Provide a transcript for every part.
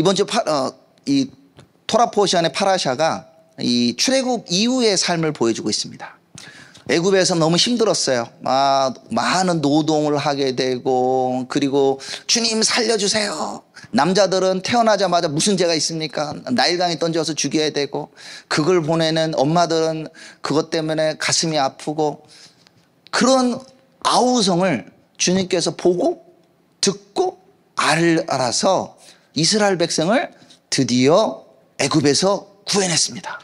이번 주 이 토라 포션의 파라샤가 이 출애굽 이후의 삶을 보여주고 있습니다. 애굽에서 너무 힘들었어요. 많은 노동을 하게 되고, 그리고 주님 살려주세요. 남자들은 태어나자마자 무슨 죄가 있습니까? 나일강에 던져서 죽여야 되고, 그걸 보내는 엄마들은 그것 때문에 가슴이 아프고, 그런 아우성을 주님께서 보고 듣고 알아서 이스라엘 백성을 드디어 애굽에서 구해냈습니다.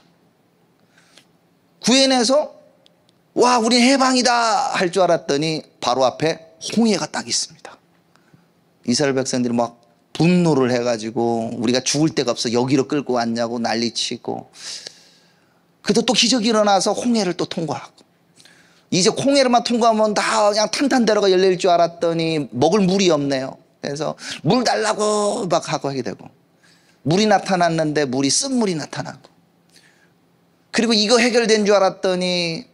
구해내서 와, 우린 해방이다 할 줄 알았더니 바로 앞에 홍해가 딱 있습니다. 이스라엘 백성들이 막 분노를 해가지고 우리가 죽을 데가 없어 여기로 끌고 왔냐고 난리치고, 그래도 또 기적이 일어나서 홍해를 또 통과하고, 이제 홍해를만 통과하면 다 그냥 탄탄대로가 열릴 줄 알았더니 먹을 물이 없네요. 그래서 물 달라고 막 하고 하게 되고, 물이 나타났는데 물이 쓴물이 나타나고, 그리고 이거 해결된 줄 알았더니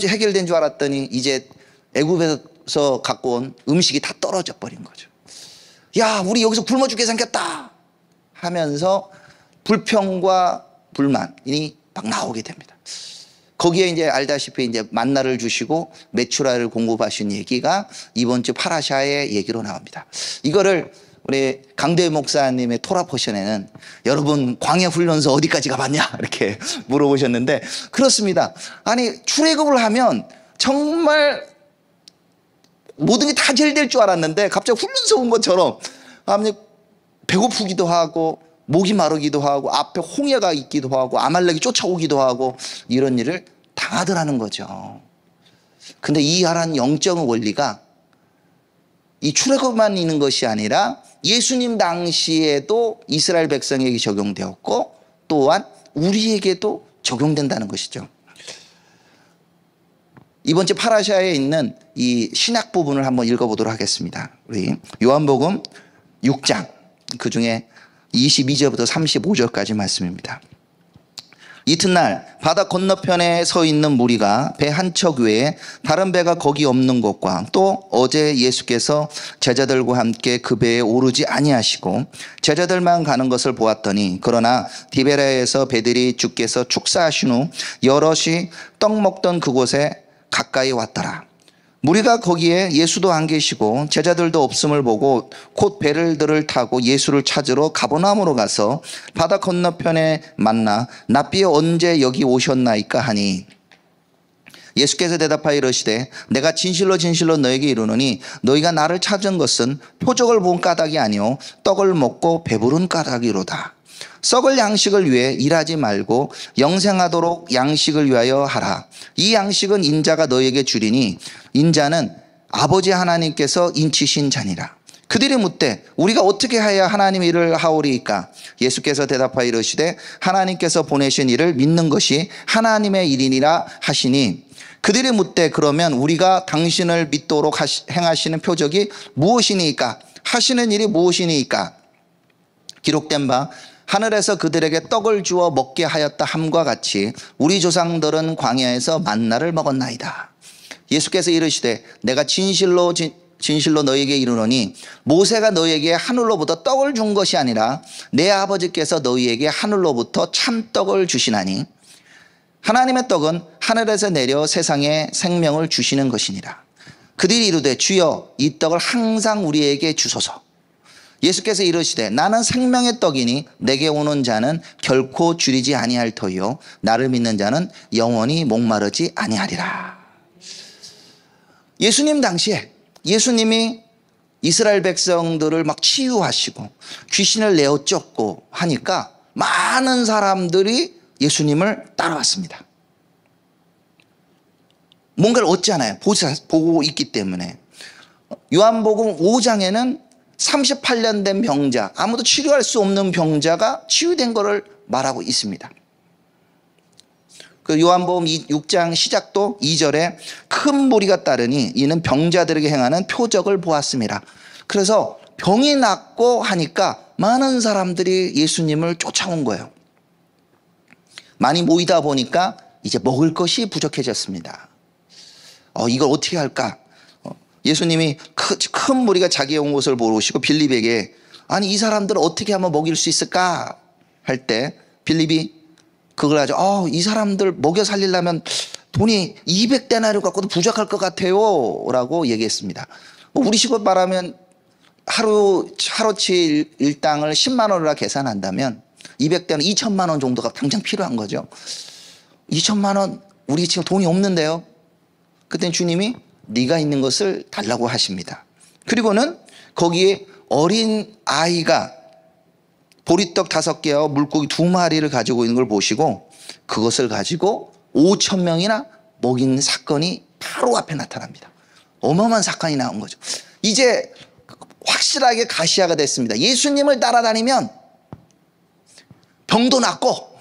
해결된 줄 알았더니 이제 애굽에서 갖고 온 음식이 다 떨어져 버린 거죠. 야, 우리 여기서 굶어 죽게 생겼다 하면서 불평과 불만이 막 나오게 됩니다. 거기에 이제 알다시피 이제 만나를 주시고 메추라를 공급하신 얘기가 이번 주 파라샤의 얘기로 나옵니다. 이거를 우리 강대회 목사님의 토라 포션에는 여러분 광야 훈련소 어디까지 가봤냐 이렇게 물어보셨는데, 그렇습니다. 아니, 출애굽을 하면 정말 모든 게 다 잘 될 줄 알았는데 갑자기 훈련소 온 것처럼 배고프기도 하고 목이 마르기도 하고 앞에 홍해가 있기도 하고 아말렉이 쫓아오기도 하고 이런 일을 당하더라는 거죠. 근데 이 하나님 영적 원리가 이 출애굽만 있는 것이 아니라 예수님 당시에도 이스라엘 백성에게 적용되었고 또한 우리에게도 적용된다는 것이죠. 이번 주 파라샤에 있는 이 신약 부분을 한번 읽어보도록 하겠습니다. 우리 요한복음 6장 그 중에 22절부터 35절까지 말씀입니다. 이튿날 바다 건너편에 서 있는 무리가 배 한 척 외에 다른 배가 거기 없는 곳과 또 어제 예수께서 제자들과 함께 그 배에 오르지 아니하시고 제자들만 가는 것을 보았더니, 그러나 디베라에서 배들이 주께서 축사하신 후 여럿이 떡 먹던 그곳에 가까이 왔더라. 무리가 거기에 예수도 안 계시고 제자들도 없음을 보고 곧 배들을 타고 예수를 찾으러 가버나움으로 가서 바다 건너편에 만나 납비에 언제 여기 오셨나이까 하니, 예수께서 대답하여 이르시되 내가 진실로 진실로 너에게 이르노니 너희가 나를 찾은 것은 표적을 본 까닭이 아니요 떡을 먹고 배부른 까닭이로다. 썩을 양식을 위해 일하지 말고 영생하도록 양식을 위하여 하라. 이 양식은 인자가 너에게 주리니 인자는 아버지 하나님께서 인치신 자니라. 그들이 묻되 우리가 어떻게 하여야 하나님 일을 하오리이까? 예수께서 대답하여 이르시되 하나님께서 보내신 일을 믿는 것이 하나님의 일이니라 하시니, 그들이 묻되 그러면 우리가 당신을 믿도록 행하시는 표적이 무엇이니까? 하시는 일이 무엇이니까? 기록된 바 하늘에서 그들에게 떡을 주어 먹게 하였다 함과 같이 우리 조상들은 광야에서 만나를 먹었나이다. 예수께서 이르시되 내가 진실로 너희에게 이르노니 모세가 너희에게 하늘로부터 떡을 준 것이 아니라 내 아버지께서 너희에게 하늘로부터 참떡을 주시나니, 하나님의 떡은 하늘에서 내려 세상에 생명을 주시는 것이니라. 그들이 이르되 주여 이 떡을 항상 우리에게 주소서. 예수께서 이르시되 나는 생명의 떡이니 내게 오는 자는 결코 줄이지 아니할 터이요 나를 믿는 자는 영원히 목마르지 아니하리라. 예수님 당시에 예수님이 이스라엘 백성들을 막 치유하시고 귀신을 내어 쫓고 하니까 많은 사람들이 예수님을 따라왔습니다. 뭔가를 얻잖아요. 보고 있기 때문에. 요한복음 5장에는 38년 된 병자, 아무도 치료할 수 없는 병자가 치유된 것을 말하고 있습니다. 그 요한복음 6장 시작도 2절에 큰 무리가 따르니 이는 병자들에게 행하는 표적을 보았습니다. 그래서 병이 낫고 하니까 많은 사람들이 예수님을 쫓아온 거예요. 많이 모이다 보니까 이제 먹을 것이 부족해졌습니다. 이걸 어떻게 할까? 예수님이 큰 무리가 자기의 온 것을 보시고 빌립에게 아니 이 사람들을 어떻게 하면 먹일 수 있을까 할 때 빌립이 그걸 가지고 이 사람들 먹여 살리려면 돈이 200데나리온 갖고도 부족할 것 같아요 라고 얘기했습니다. 우리 식으로 말하면 하루치 일당을 10만 원으로 계산한다면 200대는 2천만 원 정도가 당장 필요한 거죠. 2천만 원 우리 지금 돈이 없는데요. 그때 주님이 네가 있는 것을 달라고 하십니다. 그리고는 거기에 어린 아이가 보리떡 5개와 물고기 2마리를 가지고 있는 걸 보시고 그것을 가지고 5천 명이나 먹인 사건이 바로 앞에 나타납니다. 어마어마한 사건이 나온 거죠. 이제 확실하게 가시화가 됐습니다. 예수님을 따라다니면 병도 낫고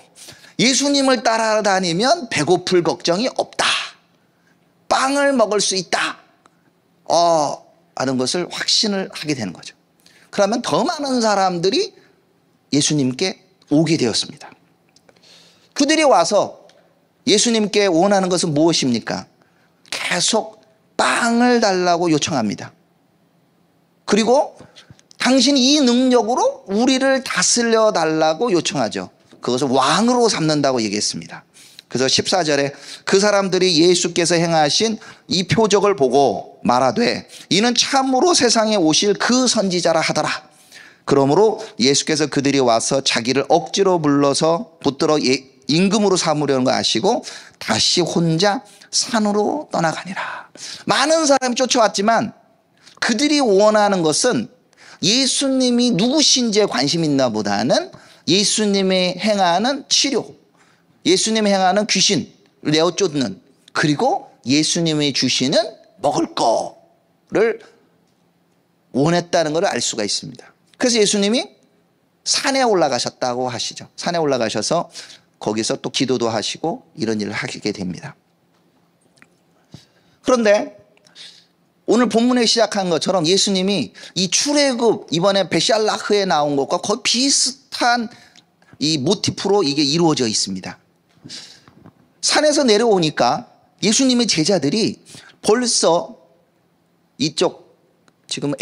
예수님을 따라다니면 배고플 걱정이 없다. 빵을 먹을 수 있다. 하는 것을 확신을 하게 되는 거죠. 그러면 더 많은 사람들이 예수님께 오게 되었습니다. 그들이 와서 예수님께 원하는 것은 무엇입니까? 계속 빵을 달라고 요청합니다. 그리고 당신이 이 능력으로 우리를 다스려 달라고 요청하죠. 그것을 왕으로 삼는다고 얘기했습니다. 그래서 14절에 그 사람들이 예수께서 행하신 이 표적을 보고 말하되 이는 참으로 세상에 오실 그 선지자라 하더라. 그러므로 예수께서 그들이 와서 자기를 억지로 불러서 붙들어 임금으로 삼으려는 거 아시고 다시 혼자 산으로 떠나가니라. 많은 사람이 쫓아왔지만 그들이 원하는 것은 예수님이 누구신지에 관심 있나 보다는 예수님이 행하는 치료, 예수님이 행하는 귀신을 내어 쫓는, 그리고 예수님이 주시는 먹을 거를 원했다는 것을 알 수가 있습니다. 그래서 예수님이 산에 올라가셨다고 하시죠. 산에 올라가셔서 거기서 또 기도도 하시고 이런 일을 하게 됩니다. 그런데 오늘 본문에 시작한 것처럼 예수님이 이 출애굽 이번에 베샬라흐에 나온 것과 거의 비슷한 이 모티프로 이게 이루어져 있습니다. 산에서 내려오니까 예수님의 제자들이 벌써 이쪽 지금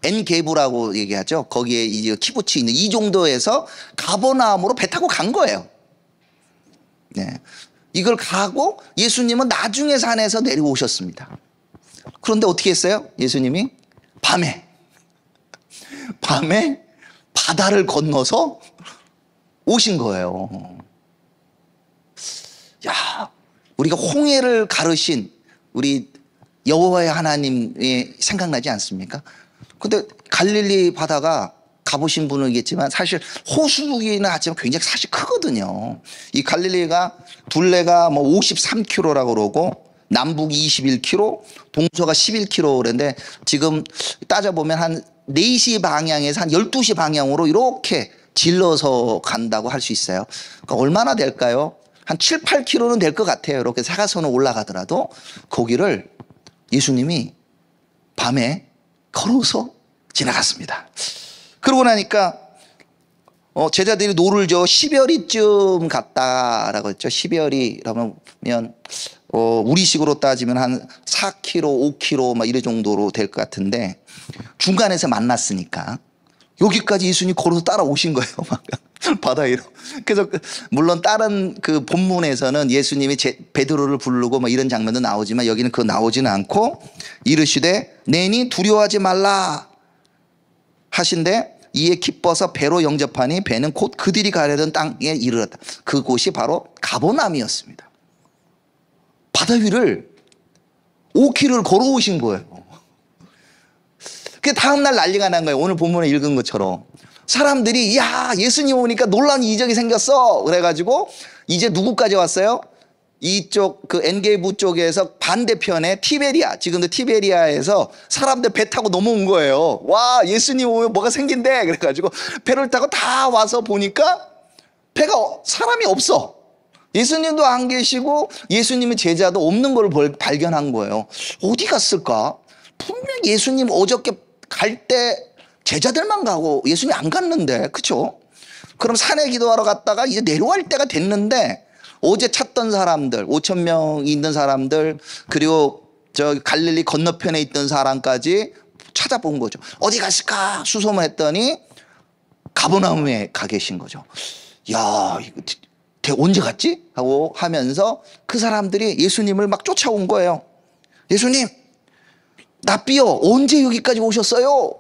엔게부라고 얘기하죠. 거기에 이제 키부츠 있는 이 정도에서 가버나움으로 배 타고 간 거예요. 네. 이걸 가고 예수님은 나중에 산에서 내려오셨습니다. 그런데 어떻게 했어요? 예수님이 밤에 바다를 건너서 오신 거예요. 야, 우리가 홍해를 가르신 우리 여호와의 하나님이 생각나지 않습니까? 근데 갈릴리 바다가 가보신 분은 알겠지만 사실 호수이긴 하지만 굉장히 사실 크거든요. 이 갈릴리가 둘레가 뭐 53km라고 그러고 남북이 21km, 동서가 11km 그런데 지금 따져보면 한 4시 방향에서 한 12시 방향으로 이렇게 질러서 간다고 할 수 있어요. 그러니까 얼마나 될까요? 한 7, 8km는 될 것 같아요. 이렇게 사가선을 올라가더라도 거기를 예수님이 밤에 걸어서 지나갔습니다. 그러고 나니까 제자들이 노를 저 10여리쯤 갔다라고 했죠. 10여리라면 우리식으로 따지면 한 4km, 5km 막 이래 정도로 될 것 같은데 중간에서 만났으니까 여기까지 예수님이 걸어서 따라오신 거예요. 막 바다 위로. 그래서 물론 다른 그 본문에서는 예수님이 베드로를 부르고 뭐 이런 장면도 나오지만 여기는 그거 나오지는 않고 이르시되 내니 두려워하지 말라 하신데 이에 기뻐서 배로 영접하니 배는 곧 그들이 가려던 땅에 이르렀다. 그곳이 바로 가버나움이었습니다. 바다 위를 5km를 걸어오신 거예요. 그 다음날 난리가 난 거예요. 오늘 본문에 읽은 것처럼 사람들이 야 예수님 오니까 놀라운 이적이 생겼어. 그래가지고 이제 누구까지 왔어요? 이쪽 그 엔게부 쪽에서 반대편에 티베리아, 지금도 티베리아에서 사람들 배 타고 넘어온 거예요. 와 예수님 오면 뭐가 생긴대. 그래가지고 배를 타고 다 와서 보니까 배가 사람이 없어. 예수님도 안 계시고 예수님의 제자도 없는 걸 발견한 거예요. 어디 갔을까? 분명 예수님 어저께 갈 때 제자들만 가고 예수님이 안 갔는데, 그렇죠? 그럼 산에 기도하러 갔다가 이제 내려갈 때가 됐는데 어제 찾던 사람들 5,000명 있는 사람들 그리고 저 갈릴리 건너편에 있던 사람까지 찾아본 거죠. 어디 갔을까 수소문 했더니 가버나움에 가 계신 거죠. 야, 이거 언제 갔지? 하고 하면서 그 사람들이 예수님을 막 쫓아온 거예요. 예수님, 랍비요, 언제 여기까지 오셨어요?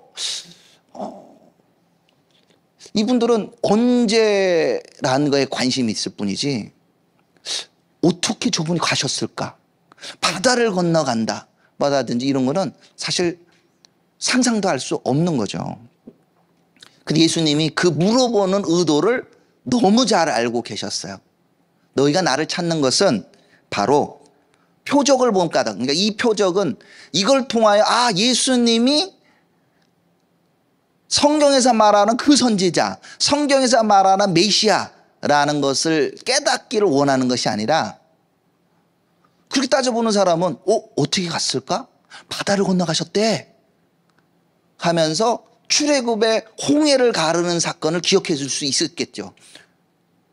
이분들은 언제라는 거에 관심이 있을 뿐이지 어떻게 저분이 가셨을까? 바다를 건너간다 바다든지 이런 거는 사실 상상도 할 수 없는 거죠. 근데 예수님이 그 물어보는 의도를 너무 잘 알고 계셨어요. 너희가 나를 찾는 것은 바로 표적을 본 까닭. 그러니까 이 표적은 이걸 통하여 예수님이 성경에서 말하는 그 선지자, 성경에서 말하는 메시아라는 것을 깨닫기를 원하는 것이 아니라 그렇게 따져보는 사람은 어떻게 갔을까? 바다를 건너가셨대 하면서 출애굽의 홍해를 가르는 사건을 기억해 줄 수 있었겠죠.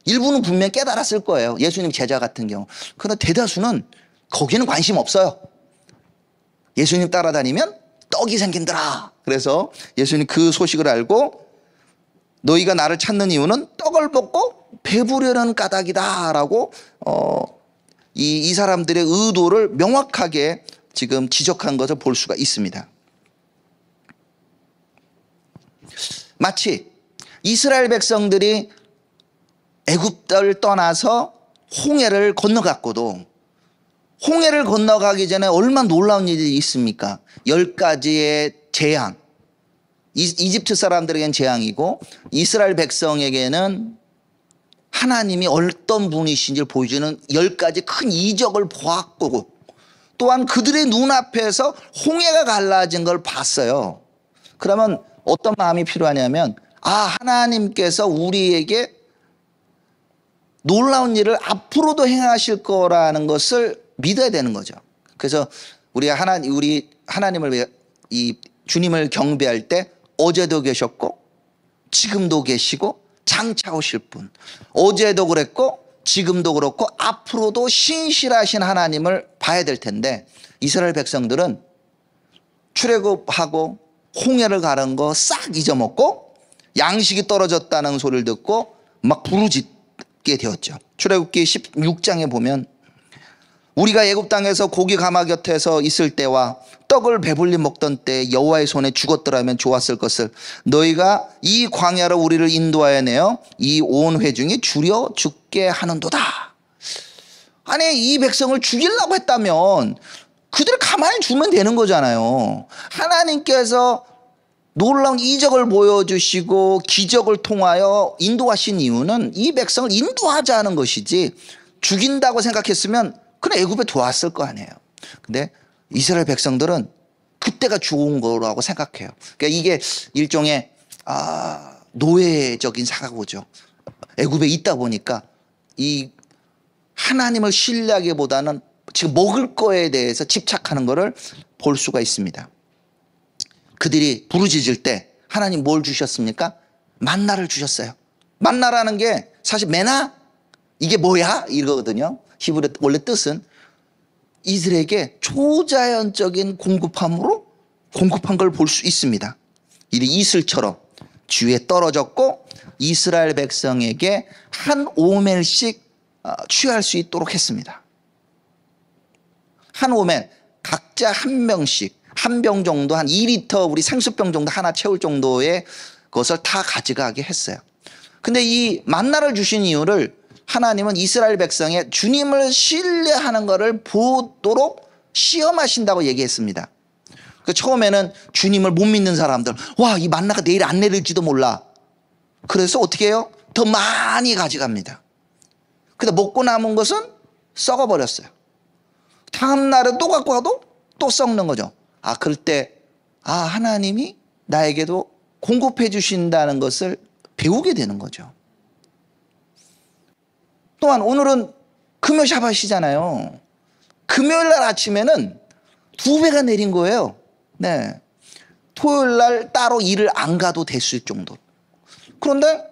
일부는 분명 깨달았을 거예요. 예수님 제자 같은 경우. 그러나 대다수는 거기는 관심 없어요. 예수님 따라다니면 떡이 생긴더라. 그래서 예수님 그 소식을 알고 너희가 나를 찾는 이유는 떡을 먹고 배부르려는 까닭이다라고 이 사람들의 의도를 명확하게 지금 지적한 것을 볼 수가 있습니다. 마치 이스라엘 백성들이 애굽을 떠나서 홍해를 건너갔고도 홍해를 건너가기 전에 얼마나 놀라운 일이 있습니까? 10가지의 재앙. 이집트 사람들에게는 재앙이고 이스라엘 백성에게는 하나님이 어떤 분이신지를 보여주는 10가지 큰 이적을 보았고 또한 그들의 눈앞에서 홍해가 갈라진 걸 봤어요. 그러면 어떤 마음이 필요하냐면 하나님께서 우리에게 놀라운 일을 앞으로도 행하실 거라는 것을 믿어야 되는 거죠. 그래서 우리 하나님을 이 주님을 경배할 때 어제도 계셨고 지금도 계시고 장차 오실 분, 어제도 그랬고 지금도 그렇고 앞으로도 신실하신 하나님을 봐야 될 텐데 이스라엘 백성들은 출애굽하고 홍해를 가른 거 싹 잊어먹고 양식이 떨어졌다는 소리를 듣고 막 부르짖게 되었죠. 출애굽기 16장에 보면 우리가 애굽 땅에서 고기 가마 곁에서 있을 때와 떡을 배불리 먹던 때 여호와의 손에 죽었더라면 좋았을 것을 너희가 이 광야로 우리를 인도하여 내어 이 온 회중이 줄여 죽게 하는도다. 아니 이 백성을 죽이려고 했다면 그들을 가만히 두면 되는 거잖아요. 하나님께서 놀라운 이적을 보여주시고 기적을 통하여 인도하신 이유는 이 백성을 인도하자는 것이지 죽인다고 생각했으면 그냥 애굽에 들어왔을 거 아니에요. 근데 이스라엘 백성들은 그때가 좋은 거라고 생각해요. 그러니까 이게 일종의 노예적인 사고죠. 애굽에 있다 보니까 이 하나님을 신뢰하기보다는 지금 먹을 거에 대해서 집착하는 것을 볼 수가 있습니다. 그들이 부르짖을 때 하나님 뭘 주셨습니까? 만나를 주셨어요. 만나라는 게 사실 메나? 이게 뭐야? 이거거든요. 히브리 원래 뜻은 이들에게 초자연적인 공급함으로 공급한 걸 볼 수 있습니다. 이 이슬처럼 주위에 떨어졌고 이스라엘 백성에게 한 오멜씩 취할 수 있도록 했습니다. 한 오멜 각자 한 병씩 한 병 정도 한 2리터 우리 생수병 정도 하나 채울 정도의 것을 다 가져가게 했어요. 근데 이 만나를 주신 이유를 하나님은 이스라엘 백성의 주님을 신뢰하는 것을 보도록 시험하신다고 얘기했습니다. 처음에는 주님을 못 믿는 사람들 이 만나가 내일 안 내릴지도 몰라. 그래서 어떻게 해요? 더 많이 가져갑니다. 근데 먹고 남은 것은 썩어버렸어요. 다음 날에 또 갖고 가도 또 썩는 거죠. 그럴 때 하나님이 나에게도 공급해 주신다는 것을 배우게 되는 거죠. 또한 오늘은 금요 샤바시잖아요. 금요일 날 아침에는 2배가 내린 거예요. 네. 토요일 날 따로 일을 안 가도 됐을 정도. 그런데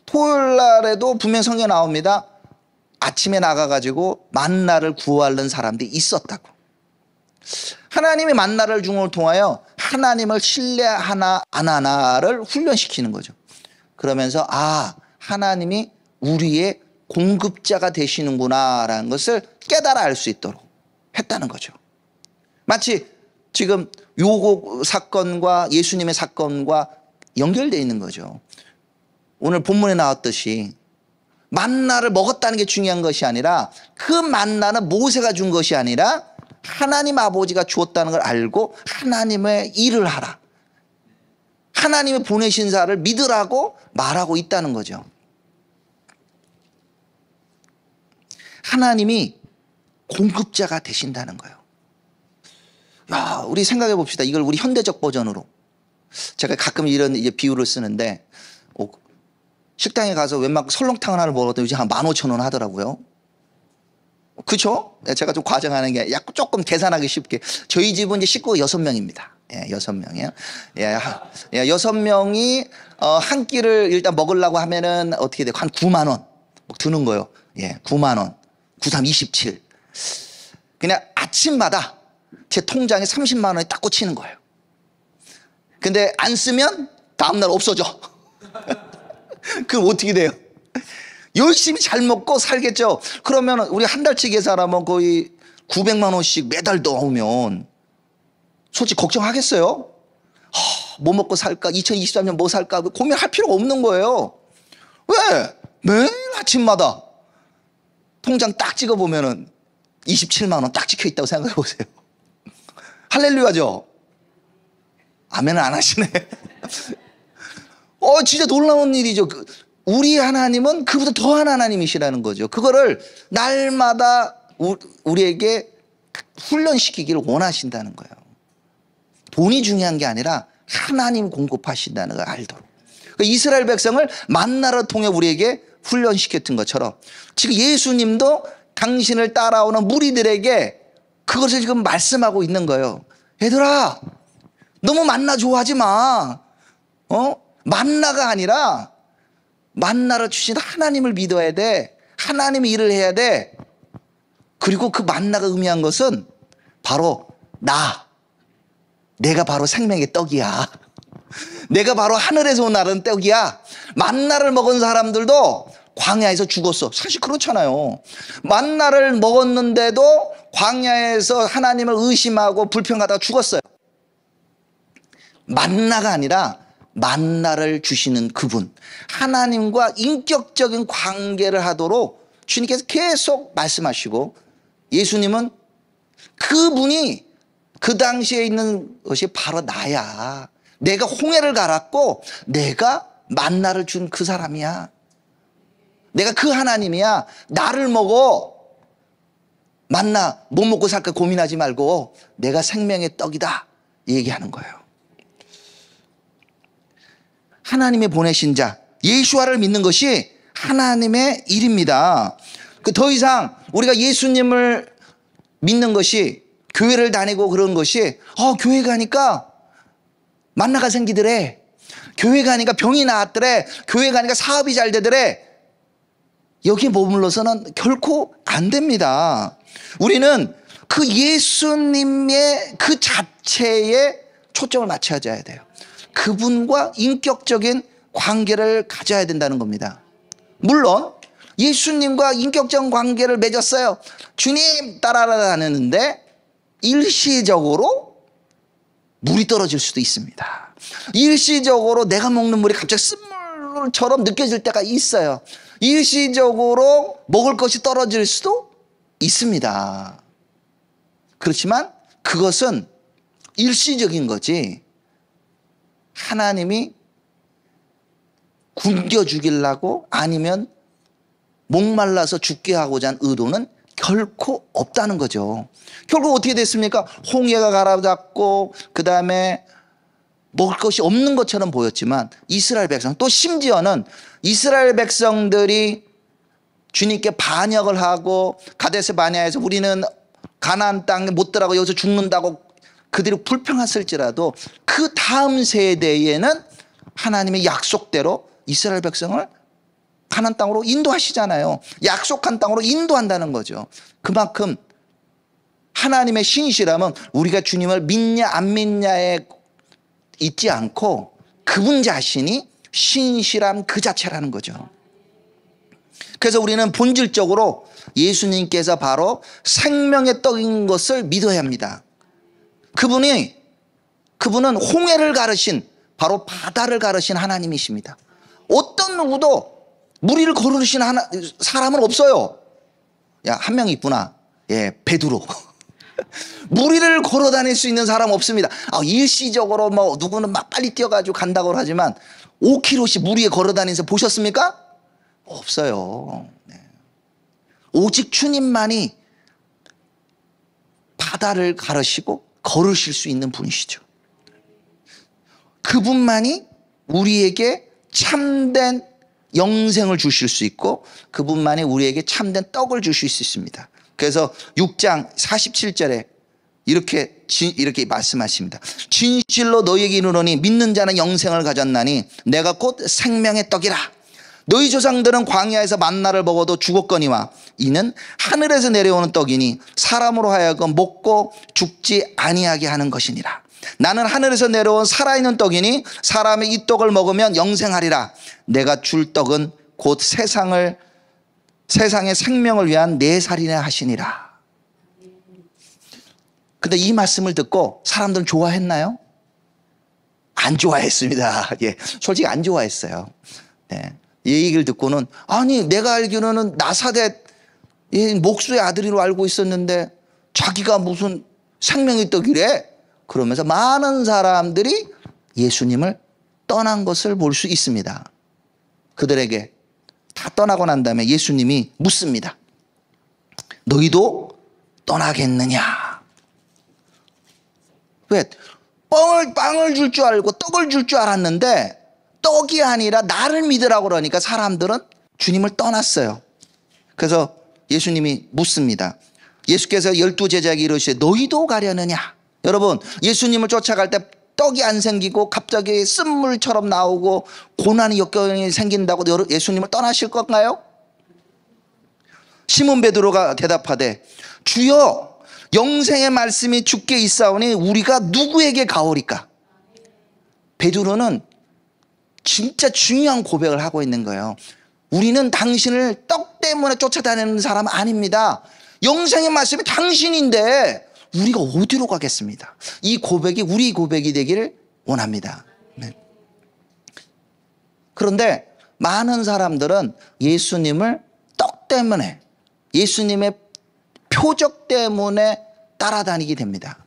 토요일 날에도 분명 성경에 나옵니다. 아침에 나가가지고 만나를 구하는 사람들이 있었다고. 하나님이 만나를 준 걸 통하여 하나님을 신뢰하나 안 하나를 훈련시키는 거죠. 그러면서 하나님이 우리의 공급자가 되시는구나라는 것을 깨달아 알 수 있도록 했다는 거죠. 마치 지금 요곡 사건과 예수님의 사건과 연결되어 있는 거죠. 오늘 본문에 나왔듯이 만나를 먹었다는 게 중요한 것이 아니라 그 만나는 모세가 준 것이 아니라 하나님 아버지가 주었다는 걸 알고 하나님의 일을 하라, 하나님이 보내신 자를 믿으라고 말하고 있다는 거죠. 하나님이 공급자가 되신다는 거예요. 야, 우리 생각해 봅시다. 이걸 우리 현대적 버전으로. 제가 가끔 이런 비유를 쓰는데, 식당에 가서 웬만큼 설렁탕 하나를 먹어도 요즘 한 15,000원 하더라고요. 그쵸? 제가 좀 과장하는 게 약간 조금 계산하기 쉽게. 저희 집은 이제 식구가 6명입니다. 예, 6명이에요. 예, 6명이, 한 끼를 일단 먹으려고 하면은 어떻게 돼요? 한 9만원 드는 거예요. 예, 9만원. 93, 27. 그냥 아침마다 제 통장에 30만원이 딱 꽂히는 거예요. 근데 안 쓰면 다음날 없어져. 그럼 어떻게 돼요? 열심히 잘 먹고 살겠죠. 그러면 우리 한 달치 계산하면 거의 900만 원씩 매달 넣으면 솔직히 걱정하겠어요? 뭐 먹고 살까? 2023년 뭐 살까? 고민할 필요가 없는 거예요. 왜? 매일 아침마다 통장 딱 찍어보면은 27만 원 딱 찍혀 있다고 생각해 보세요. 할렐루야죠? 아멘은 안 하시네. 진짜 놀라운 일이죠. 우리 하나님은 그보다 더한 하나님이시라는 거죠. 그거를 날마다 우리에게 훈련시키기를 원하신다는 거예요. 돈이 중요한 게 아니라 하나님 공급하신다는 걸 알도록. 그러니까 이스라엘 백성을 만나를 통해 우리에게 훈련시켰던 것처럼 지금 예수님도 당신을 따라오는 무리들에게 그것을 지금 말씀하고 있는 거예요. 얘들아, 너무 만나 좋아하지 마. 만나가 아니라 만나를 주신 하나님을 믿어야 돼. 하나님의 일을 해야 돼. 그리고 그 만나가 의미한 것은 바로 내가 바로 생명의 떡이야. 내가 바로 하늘에서 온 나른 떡이야. 만나를 먹은 사람들도 광야에서 죽었어. 사실 그렇잖아요. 만나를 먹었는데도 광야에서 하나님을 의심하고 불평하다가 죽었어요. 만나가 아니라 만나를 주시는 그분, 하나님과 인격적인 관계를 하도록 주님께서 계속 말씀하시고, 예수님은 그분이 그 당시에 있는 것이 바로 나야. 내가 홍해를 갈았고 내가 만나를 준 그 사람이야. 내가 그 하나님이야. 나를 먹어. 만나 뭐 먹고 살까 고민하지 말고 내가 생명의 떡이다 얘기하는 거예요. 하나님의 보내신 자 예수와를 믿는 것이 하나님의 일입니다. 더 이상 우리가 예수님을 믿는 것이 교회를 다니고 그런 것이 교회 가니까 만나가 생기더래, 교회 가니까 병이 나았더래, 교회 가니까 사업이 잘 되더래, 여기에 머물러서는 결코 안 됩니다. 우리는 그 예수님의 그 자체에 초점을 맞춰야 돼요. 그분과 인격적인 관계를 가져야 된다는 겁니다. 물론 예수님과 인격적인 관계를 맺었어요. 주님 따라다니는데 일시적으로 물이 떨어질 수도 있습니다. 일시적으로 내가 먹는 물이 갑자기 쓴물처럼 느껴질 때가 있어요. 일시적으로 먹을 것이 떨어질 수도 있습니다. 그렇지만 그것은 일시적인 거지, 하나님이 굶겨 죽이려고 아니면 목말라서 죽게 하고자 한 의도는 결코 없다는 거죠. 결국 어떻게 됐습니까? 홍해가 가라앉고 그 다음에 먹을 것이 없는 것처럼 보였지만 이스라엘 백성, 또 심지어는 이스라엘 백성들이 주님께 반역을 하고 가데스 바네아에서 우리는 가나안 땅에 못 들어가고 여기서 죽는다고 그들이 불평했을지라도 그 다음 세대에는 하나님의 약속대로 이스라엘 백성을 가나안 땅으로 인도하시잖아요. 약속한 땅으로 인도한다는 거죠. 그만큼 하나님의 신실함은 우리가 주님을 믿냐 안 믿냐에 있지 않고 그분 자신이 신실함 그 자체라는 거죠. 그래서 우리는 본질적으로 예수님께서 바로 생명의 떡인 것을 믿어야 합니다. 그분은 홍해를 가르신, 바로 바다를 가르신 하나님이십니다. 어떤 누구도 무리를 거르신 사람은 없어요. 야, 한 명 있구나. 예, 베드로. 무리를 걸어 다닐 수 있는 사람 없습니다. 일시적으로 뭐 누구는 막 빨리 뛰어가지고 간다고 하지만 5km씩 무리에 걸어 다니면서 보셨습니까? 없어요. 네. 오직 주님만이 바다를 가르시고 걸으실 수 있는 분이시죠. 그분만이 우리에게 참된 영생을 주실 수 있고 그분만이 우리에게 참된 떡을 주실 수 있습니다. 그래서 6장 47절에 이렇게 말씀하십니다. 진실로 너희에게 이르노니 믿는 자는 영생을 가졌나니 내가 곧 생명의 떡이라. 너희 조상들은 광야에서 만나를 먹어도 죽었거니와 이는 하늘에서 내려오는 떡이니 사람으로 하여금 먹고 죽지 아니하게 하는 것이니라. 나는 하늘에서 내려온 살아있는 떡이니 사람이 이 떡을 먹으면 영생하리라. 내가 줄 떡은 곧 세상의 생명을 위한 내 살이나 하시니라. 근데 이 말씀을 듣고 사람들은 좋아했나요? 안 좋아했습니다. 예, 솔직히 안 좋아했어요. 네. 이 얘기를 듣고는 아니 내가 알기로는 나사렛 목수의 아들이로 알고 있었는데 자기가 무슨 생명의 떡이래? 그러면서 많은 사람들이 예수님을 떠난 것을 볼 수 있습니다. 그들에게 다 떠나고 난 다음에 예수님이 묻습니다. 너희도 떠나겠느냐? 왜? 빵을 줄 줄 알고 떡을 줄 줄 알았는데 떡이 아니라 나를 믿으라고 그러니까 사람들은 주님을 떠났어요. 그래서 예수님이 묻습니다. 예수께서 12제자에게 이르시되 너희도 가려느냐? 여러분, 예수님을 쫓아갈 때 떡이 안 생기고 갑자기 쓴물처럼 나오고 고난이 역경이 생긴다고 예수님을 떠나실 건가요? 시몬 베드로가 대답하되 주여 영생의 말씀이 주께 있사오니 우리가 누구에게 가오리까? 베드로는 진짜 중요한 고백을 하고 있는 거예요. 우리는 당신을 떡 때문에 쫓아다니는 사람 아닙니다. 영생의 말씀이 당신인데 우리가 어디로 가겠습니다. 이 고백이 우리 고백이 되기를 원합니다. 네. 그런데 많은 사람들은 예수님을 떡 때문에, 예수님의 표적 때문에 따라다니게 됩니다.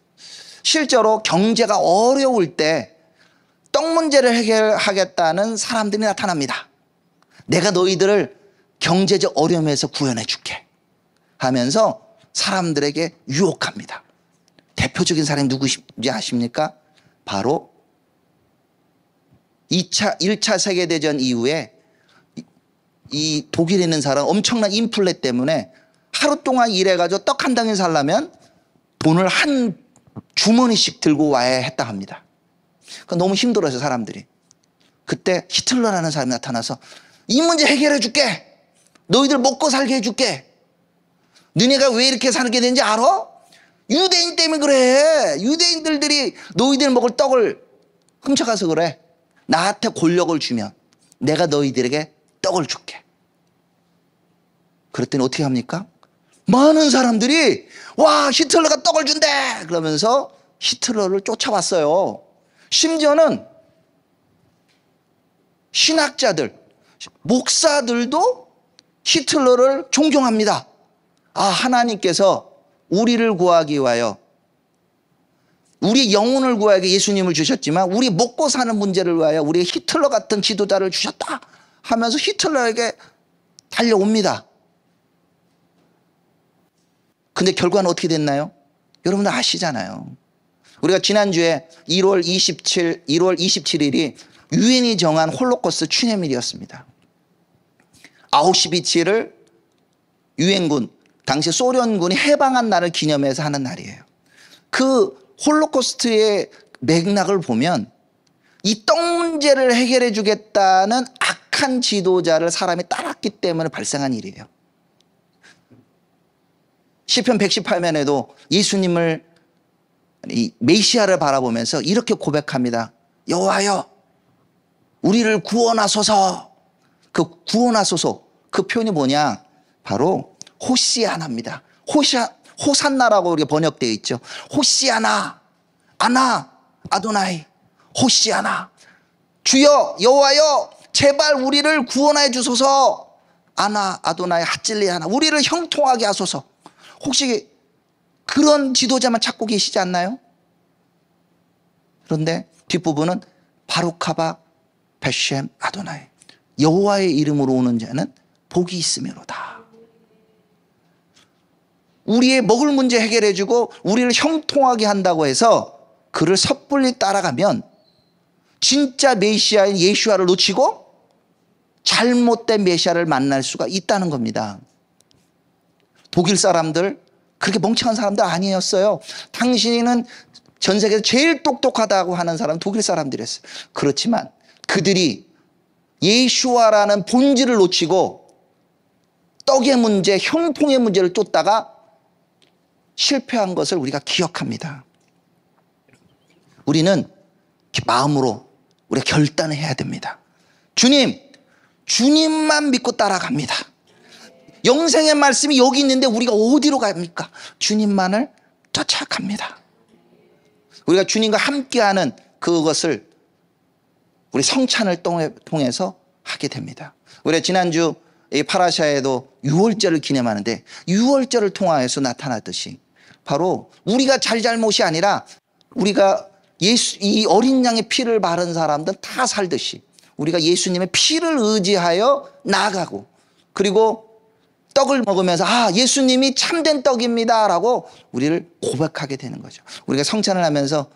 실제로 경제가 어려울 때 떡 문제를 해결하겠다는 사람들이 나타납니다. 내가 너희들을 경제적 어려움에서 구원해 줄게 하면서 사람들에게 유혹합니다. 대표적인 사람이 누구인지 아십니까? 바로 1차 세계대전 이후에 이 독일에 있는 사람 엄청난 인플레 때문에 하루 동안 일해가지고 떡 한 덩이 살려면 돈을 한 주머니씩 들고 와야 했다 합니다. 그러니까 너무 힘들어서 사람들이. 그때 히틀러라는 사람이 나타나서 이 문제 해결해 줄게. 너희들 먹고 살게 해줄게. 너네가 왜 이렇게 살게 되는지 알아? 유대인 때문에 그래. 유대인들이 너희들 먹을 떡을 훔쳐가서 그래. 나한테 권력을 주면 내가 너희들에게 떡을 줄게. 그랬더니 어떻게 합니까? 많은 사람들이 와 히틀러가 떡을 준대 그러면서 히틀러를 쫓아왔어요. 심지어는 신학자들, 목사들도 히틀러를 존경합니다. 하나님께서 우리를 구하기 위하여 우리 영혼을 구하기 예수님을 주셨지만 우리 먹고 사는 문제를 위하여 우리 히틀러 같은 지도자를 주셨다 하면서 히틀러에게 달려옵니다. 근데 결과는 어떻게 됐나요? 여러분들 아시잖아요. 우리가 지난주에 1월 27일이 유엔이 정한 홀로코스트 추념일이었습니다. 아우슈비츠를 유엔군, 당시 소련군이 해방한 날을 기념해서 하는 날이에요. 그 홀로코스트의 맥락을 보면 이 떡 문제를 해결해 주겠다는 악한 지도자를 사람이 따랐기 때문에 발생한 일이에요. 시편 118편에도 예수님을 이 메시아를 바라보면서 이렇게 고백합니다. 여호와여 우리를 구원하소서. 그 구원하소서 그 표현이 뭐냐? 바로 호시아나입니다. 호산나라고 우리가 번역되어 있죠. 호시아나 아나 아도나이 호시아나. 주여 여호와여 제발 우리를 구원해 주소서. 아나 아도나이 핫질리아나 우리를 형통하게 하소서. 혹시 그런 지도자만 찾고 계시지 않나요? 그런데 뒷부분은 바루카바 베셴 아도나이 여호와의 이름으로 오는 자는 복이 있음이로다. 우리의 먹을 문제 해결해 주고 우리를 형통하게 한다고 해서 그를 섣불리 따라가면 진짜 메시아인 예수와를 놓치고 잘못된 메시아를 만날 수가 있다는 겁니다. 독일 사람들 그렇게 멍청한 사람들 아니었어요. 당신은 전 세계에서 제일 똑똑하다고 하는 사람은 독일 사람들이었어요. 그렇지만 그들이 예수와라는 본질을 놓치고 떡의 문제, 형통의 문제를 쫓다가 실패한 것을 우리가 기억합니다. 우리는 마음으로 우리가 결단을 해야 됩니다. 주님만 믿고 따라갑니다. 영생의 말씀이 여기 있는데 우리가 어디로 갑니까? 주님만을 쫓아갑니다. 우리가 주님과 함께하는 그것을 우리 성찬을 통해서 하게 됩니다. 우리가 지난주 이 파라샤에도 유월절을 기념하는데 유월절을 통하여서 나타났듯이 바로 우리가 잘잘못이 아니라 우리가 이 어린 양의 피를 바른 사람들은 다 살듯이 우리가 예수님의 피를 의지하여 나아가고 그리고 떡을 먹으면서 예수님이 참된 떡입니다 라고 우리를 고백하게 되는 거죠. 우리가 성찬을 하면서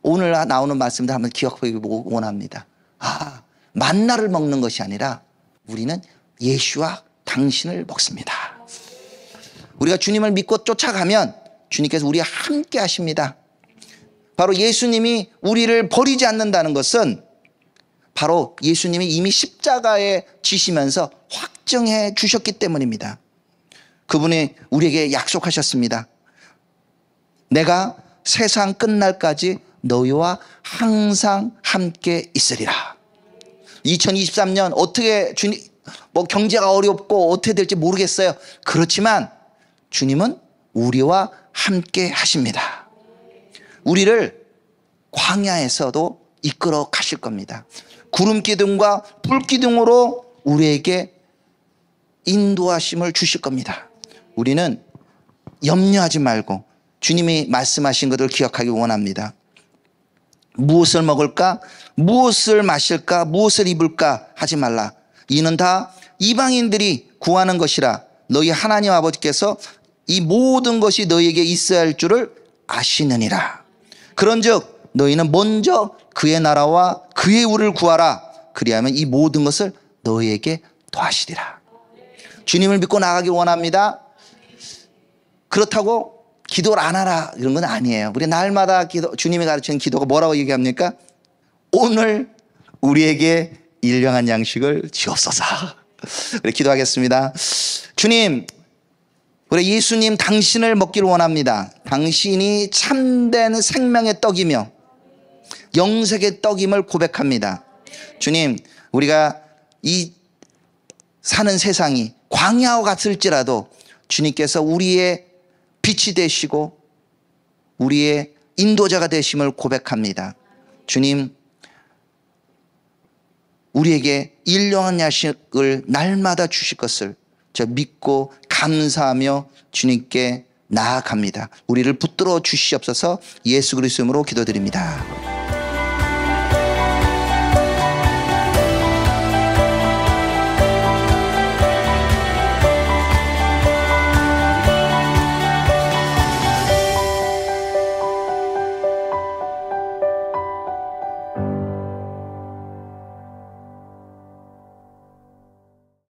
오늘 나오는 말씀들 한번 기억하기 원합니다. 만나를 먹는 것이 아니라 우리는 예수와 당신을 먹습니다. 우리가 주님을 믿고 쫓아가면 주님께서 우리와 함께 하십니다. 바로 예수님이 우리를 버리지 않는다는 것은 바로 예수님이 이미 십자가에 지시면서 확정해 주셨기 때문입니다. 그분이 우리에게 약속하셨습니다. 내가 세상 끝날까지 너희와 항상 함께 있으리라. 2023년 어떻게 주님 경제가 어렵고 어떻게 될지 모르겠어요. 그렇지만 주님은 우리와 함께 하십니다. 우리를 광야에서도 이끌어 가실 겁니다. 구름 기둥과 불 기둥으로 우리에게 인도하심을 주실 겁니다. 우리는 염려하지 말고 주님이 말씀하신 것을 기억하기 원합니다. 무엇을 먹을까? 무엇을 마실까? 무엇을 입을까? 하지 말라. 이는 다 이방인들이 구하는 것이라. 너희 하나님 아버지께서 이 모든 것이 너희에게 있어야 할 줄을 아시느니라. 그런즉 너희는 먼저 그의 나라와 그의 의를 구하라. 그리하면 이 모든 것을 너희에게 더하시리라. 주님을 믿고 나가기 원합니다. 그렇다고 기도를 안 하라 이런 건 아니에요. 우리 날마다 주님이 가르치는 기도가 뭐라고 얘기합니까? 오늘 우리에게 일용할 양식을 주옵소서. 우리 기도하겠습니다. 주님, 우리 예수님 당신을 먹기를 원합니다. 당신이 참된 생명의 떡이며 영생의 떡임을 고백합니다. 주님, 우리가 이 사는 세상이 광야와 같을지라도 주님께서 우리의 빛이 되시고 우리의 인도자가 되심을 고백합니다. 주님, 우리에게 일용할 양식을 날마다 주실 것을 저 믿고 감사하며 주님께 나아갑니다. 우리를 붙들어 주시옵소서. 예수 그리스도 이름으로 기도드립니다.